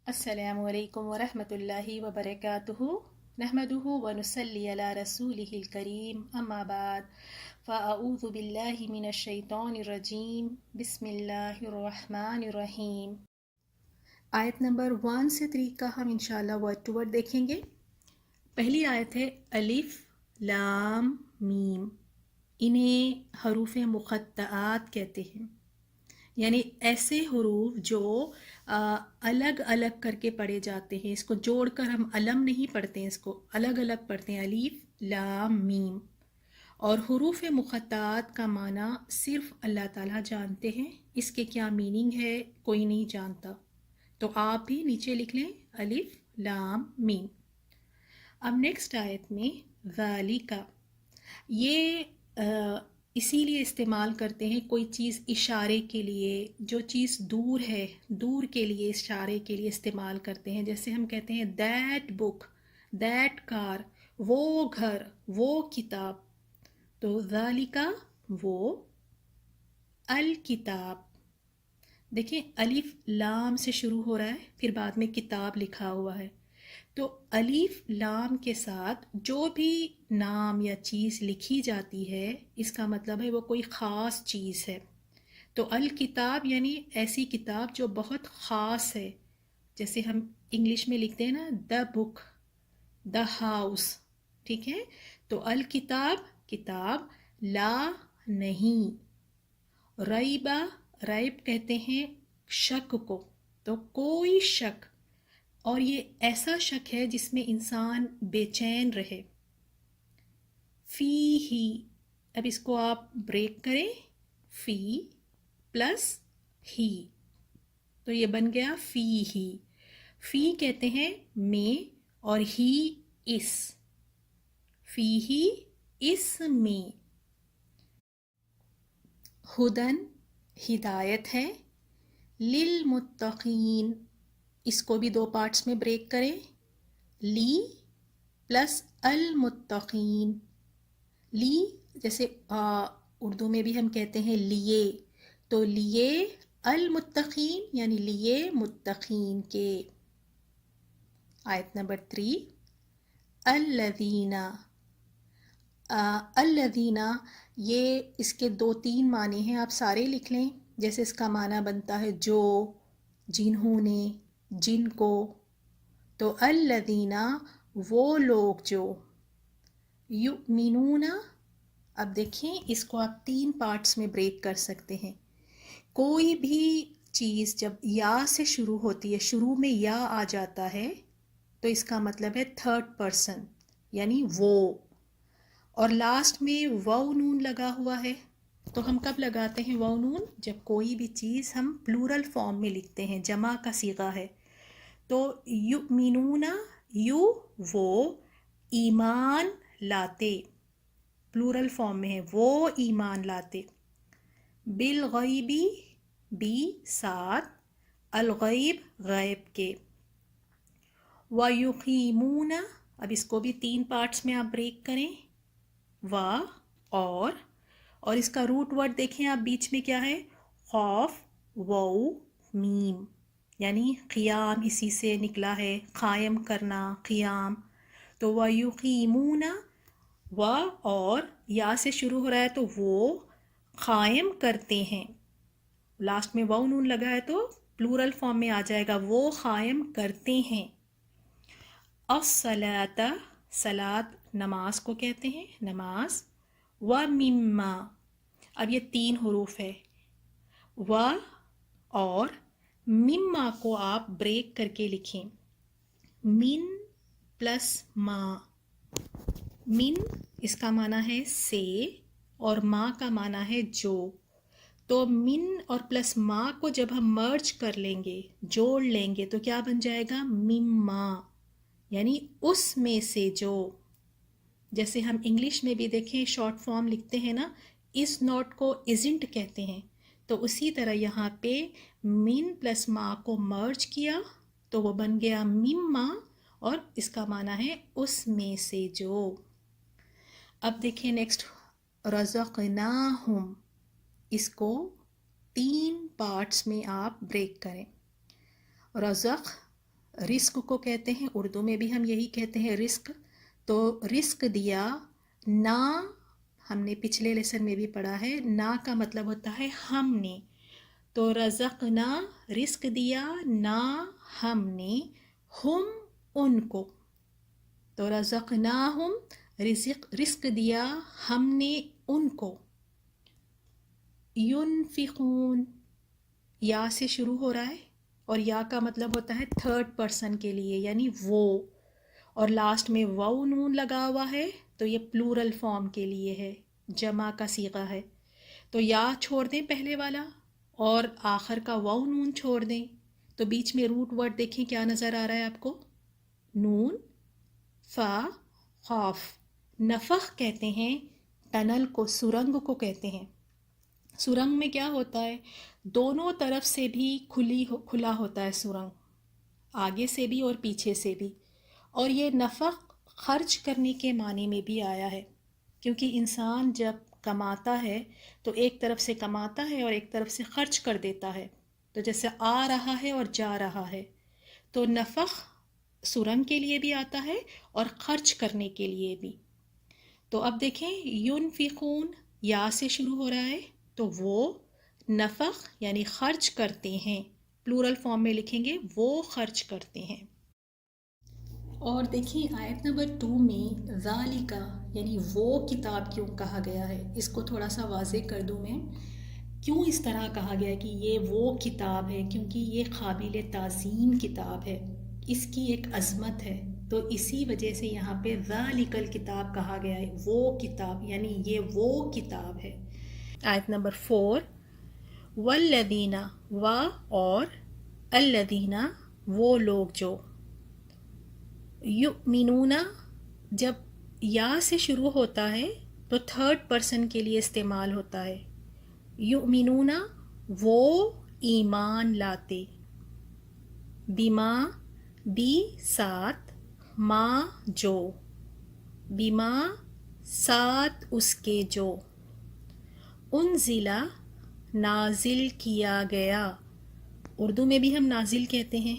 السلام علیکم ورحمۃ اللہ وبرکاتہ نحمده ونصلی علی رسوله الکریم اما بعد فاعوذ باللہ من الشیطان الرجیم بسم اللہ الرحمن الرحیم۔ آیت نمبر 1 سے 3 کا ہم انشاءاللہ ورڈ ٹو ورڈ دیکھیں گے۔ پہلی آیت ہے الف لام میم، انہیں حروف مقطعات کہتے ہیں، یعنی ایسے حروف جو الگ الگ کر کے پڑھے جاتے ہیں۔ اس کو جوڑ کر ہم علم نہیں پڑھتے ہیں، اس کو الگ الگ پڑھتے ہیں، الف لام میم۔ اور حروف مقطعات کا معنی صرف اللہ تعالیٰ جانتے ہیں، اس کے کیا میننگ ہے کوئی نہیں جانتا، تو آپ بھی نیچے لکھ لیں الف لام میم۔ اب نیکسٹ آیت میں ذالک، یہ اسی لیے استعمال کرتے ہیں کوئی چیز اشارے کے لیے، جو چیز دور ہے دور کے لیے اشارے کے لیے استعمال کرتے ہیں۔ جیسے ہم کہتے ہیں دیٹ بک، دیٹ کار، وہ گھر، وہ کتاب، تو ذالک وہ، الکتاب، دیکھیں الف لام سے شروع ہو رہا ہے، پھر بعد میں کتاب لکھا ہوا ہے، تو الف لام کے ساتھ جو بھی نام یا چیز لکھی جاتی ہے اس کا مطلب ہے وہ کوئی خاص چیز ہے۔ تو الکتاب یعنی ایسی کتاب جو بہت خاص ہے، جیسے ہم انگلش میں لکھتے ہیں نا دا بک، دا ہاؤس، ٹھیک ہے، تو الکتاب کتاب، لا نہیں، ریبہ، ریب کہتے ہیں شک کو، تو کوئی شک، اور یہ ایسا شک ہے جس میں انسان بے چین رہے۔ فی ہی، اب اس کو آپ بریک کریں، فی پلس ہی، تو یہ بن گیا فی ہی۔ فی کہتے ہیں میں، اور ہی اس، فی ہی اس میں، ہدن ہدایت ہے، للمتقین، اس کو بھی 2 پارٹس میں بریک کریں، لی پلس المتقین، لی جیسے اردو میں بھی ہم کہتے ہیں لیے، تو لیے المتقین یعنی لیے متقین کے۔ آیت نمبر 3 الذین، الذین یہ اس کے 2-3 معنی ہیں، آپ سارے لکھ لیں۔ جیسے اس کا معنی بنتا ہے جو، جنہوں نے، جن کو، تو الذین وہ لوگ جو، یؤمنون، اب دیکھیں اس کو آپ 3 پارٹس میں بریک کر سکتے ہیں۔ کوئی بھی چیز جب یا سے شروع ہوتی ہے، شروع میں یا آ جاتا ہے تو اس کا مطلب ہے 3rd پرسن یعنی وہ، اور لاسٹ میں واو نون لگا ہوا ہے، تو ہم کب لگاتے ہیں واو نون؟ جب کوئی بھی چیز ہم پلورل فارم میں لکھتے ہیں، جمع کا صیغہ ہے، تو یؤمنون، یو وہ، ایمان لاتے، پلورل فارم میں ہے، وہ ایمان لاتے، بالغیبی، بی ساتھ، الغیب غیب کے، وَيُقِيمُونَ، اب اس کو بھی 3 پارٹس میں آپ بریک کریں، وا اور اس کا روٹ ورڈ دیکھیں آپ بیچ میں کیا ہے، خوف، واو میم، یعنی قیام اسی سے نکلا ہے، قائم کرنا، قیام، تو وَيُقِيمُونَ، و اور یا سے شروع ہو رہا ہے تو وہ قائم کرتے ہیں، لاسٹ میں واو نون لگا ہے تو پلورل فارم میں آ جائے گا، وہ قائم کرتے ہیں۔ الصلاۃ، صلاۃ نماز کو کہتے ہیں، نماز، وَمِمَّا، اب یہ 3 حروف ہے، و اور مما کو آپ بریک کر کے لکھیں، من پلس ما، من اس کا معنی ہے سے، اور ما کا معنی ہے جو، تو من اور پلس ما کو جب ہم مرج کر لیں گے، جوڑ لیں گے، تو کیا بن جائے گا، مما، یعنی اس میں سے جو، جیسے ہم انگلش میں بھی دیکھیں شارٹ فارم لکھتے ہیں نا، اس نوٹ کو ازنٹ کہتے ہیں، تو اسی طرح یہاں پہ من پلس ما کو مرج کیا تو وہ بن گیا مما، اور اس کا معنی ہے اس میں سے جو۔ اب دیکھیں نیکسٹ رزقناہم، اس کو 3 پارٹس میں آپ بریک کریں، رزق رزق کو کہتے ہیں، اردو میں بھی ہم یہی کہتے ہیں رزق. تو رزق دیا، نا ہم نے پچھلے لیسن میں بھی پڑھا ہے، نا کا مطلب ہوتا ہے ہم نے. تو رزقنا رزق دیا، نا ہم نے، ہم ان کو. تو رزقناہم رزق دیا ہم نے ان کو. ینفقون یا سے شروع ہو رہا ہے اور یا کا مطلب ہوتا ہے تھرڈ پرسن کے لیے، یعنی وہ، اور لاسٹ میں واو نون لگا ہوا ہے تو یہ پلورل فارم کے لیے ہے، جمع کا صیغہ ہے. تو یا چھوڑ دیں پہلے والا اور آخر کا واو نون چھوڑ دیں تو بیچ میں روٹ ورڈ دیکھیں کیا نظر آ رہا ہے آپ کو، نون فا خاف. نفخ کہتے ہیں ٹنل کو، سرنگ کو کہتے ہیں. سرنگ میں کیا ہوتا ہے، دونوں طرف سے بھی کھلا ہوتا ہے سرنگ، آگے سے بھی اور پیچھے سے بھی. اور یہ نفق خرچ کرنے کے معنی میں بھی آیا ہے، کیونکہ انسان جب کماتا ہے تو ایک طرف سے کماتا ہے اور ایک طرف سے خرچ کر دیتا ہے، تو جیسے آ رہا ہے اور جا رہا ہے. تو نفق سرنگ کے لیے بھی آتا ہے اور خرچ کرنے کے لیے بھی. تو اب دیکھیں ینفقون یا سے شروع ہو رہا ہے تو وہ نفق یعنی خرچ کرتے ہیں، پلورل فارم میں لکھیں گے وہ خرچ کرتے ہیں. اور دیکھیں آیت نمبر 2 میں ذالکا یعنی وہ کتاب کیوں کہا گیا ہے، اس کو تھوڑا سا واضح کر دوں میں، کیوں اس طرح کہا گیا کہ یہ وہ کتاب ہے، کیونکہ یہ قابل تعظیم کتاب ہے، اس کی ایک عظمت ہے، تو اسی وجہ سے یہاں پہ ذالک الکتاب کہا گیا ہے، وہ کتاب یعنی یہ وہ کتاب ہے. آیت نمبر 4 والذین و اور الذین وہ لوگ جو یؤمنون جب یا سے شروع ہوتا ہے تو تھرڈ پرسن کے لیے استعمال ہوتا ہے. یؤمنون وہ ایمان لاتے، بما بی ساتھ، ما جو، بما ساتھ اس کے جو، انزلہ نازل کیا گیا، اردو میں بھی ہم نازل کہتے ہیں،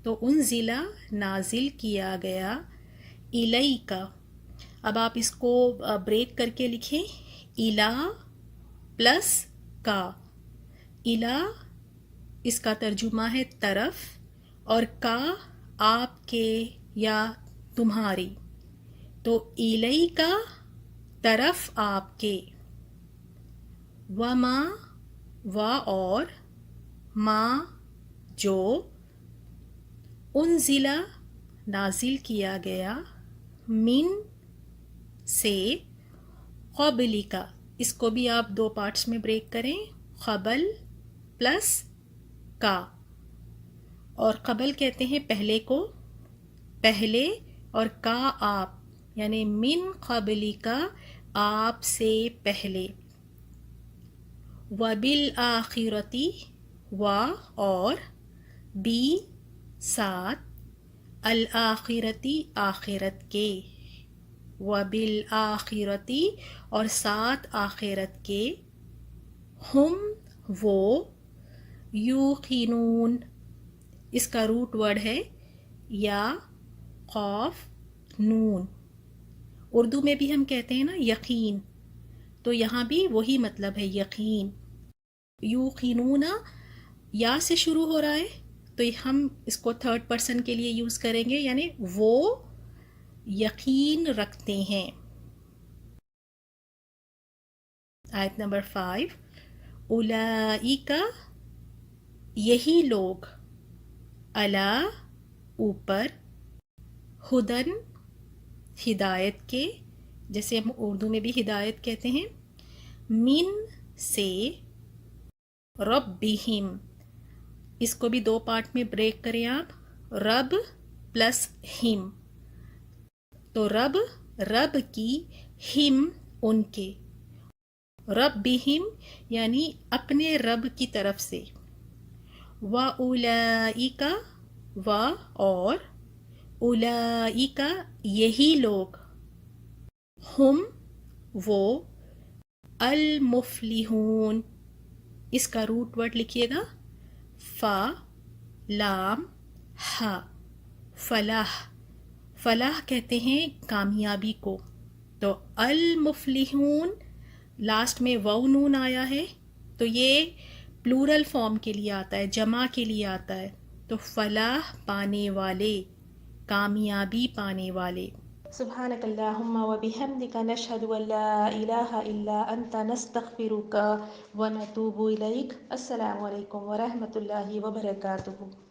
تو انزلہ نازل کیا گیا، الیکا. اب آپ اس کو بریک کر کے لکھیں، الا پلس کا. الا اس کا ترجمہ ہے طرف، اور کا آپ کے یا تمہاری، تو الیکا طرف آپ کے، وما و اور ما جو، انزلہ نازل کیا گیا، من سے، قبل کا. اس کو بھی آپ دو پارٹس میں بریک کریں، قبل پلس کا، اور قبل کہتے ہیں پہلے کو، پہلے، اور کا آپ، یعنی من قبل کا آپ سے پہلے. وبالآخرتی و اور بی ساتھ، الآخرتی آخرت کے، وبالآخرتی اور ساتھ آخرت کے، ہم وہ، یوقنون اس کا روٹ ورڈ ہے یا قاف نون، اردو میں بھی ہم کہتے ہیں نا یقین، تو یہاں بھی وہی مطلب ہے یقین. یوقنون یا سے شروع ہو رہا ہے تو ہم اس کو تھرڈ پرسن کے لیے یوز کریں گے، یعنی وہ یقین رکھتے ہیں. آیت نمبر 5 اولئک یہی لوگ، الا اوپر، ہدن ہدایت کے، جیسے ہم اردو میں بھی ہدایت کہتے ہیں، من سے، ربہم اس کو بھی دو پارٹ میں بریک کریں آپ، رب پلس ہم، تو رب رب کی، ہم ان کے، ربہم یعنی اپنے رب کی طرف سے. وَأُولَئِكَ و اور اولئک یہی لوگ، ہم وہ، المفلحون اس کا روٹ ورڈ لکھیے گا، فا لام ہا، فلاح، فلاح کہتے ہیں کامیابی کو. تو المفلحون لاسٹ میں واو نون آیا ہے تو یہ پلورل فارم کے لیے آتا ہے، جمع کے لیے آتا ہے. تو فلاح پانے والے، کامیابی پانے والے. سبحانک اللہم و بحمدک نشہد ان لا الہ الا انت نستغفرک و نتوب الیک. السلام علیکم ورحمۃ اللہ وبرکاتہ.